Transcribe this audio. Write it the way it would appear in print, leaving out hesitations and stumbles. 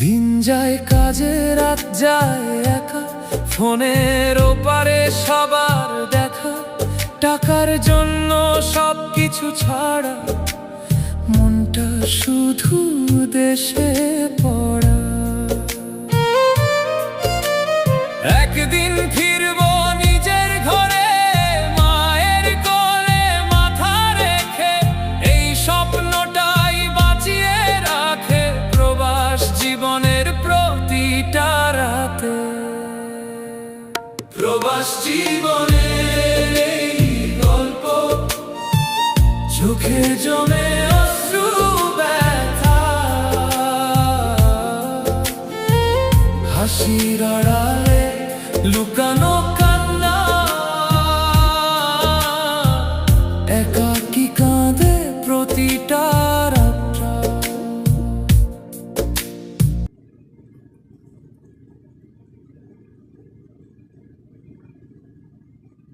দিন যায় কাজে, রাত যায় একা, ফোনের ওপারে সবার দেখা। টাকার জন্য সবকিছু ছাড়া, মনটা শুধু দেশে পড়া। একদিন ফিরবো নিজের ঘরে, মায়ের কোলে মাথা রেখে। এই স্বপ্নটাই বাঁচিয়ে রাখে প্রবাস জীবনের প্রতিটা রাতে। প্রবাস জীবনের এই গল্প, চোখে জমে অশ্রু ব্যথা। হাসির আড়ালে লুকানো